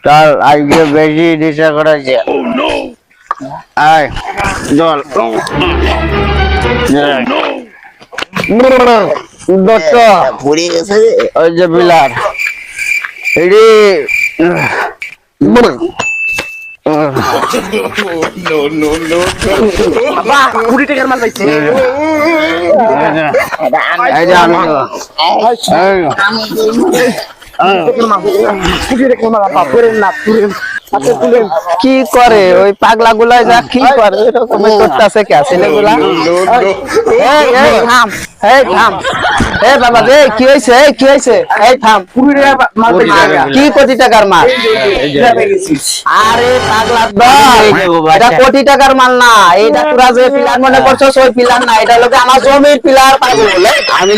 চল আজকে বেশি নেশা করেছে আয় জল দত্ত ঘুরে গেছে ওই যে বিলার এডি বাবা 20 টাকার মাল পাইছে এই যে আমি কি করে ওই পাগলা গুলাই যা কি করে এরকম করতেছে কে ছেলেগুলা এই থাম এই বাবা রে কি হইছে এই থাম কি কোটি টাকার মাল আরে পাগলা দল এটা কোটি টাকার মাল না এটা তোরা যে পিলার মনে করছস ওই পিলার না এটা হলো আমার জমির পিলার পাগল আমি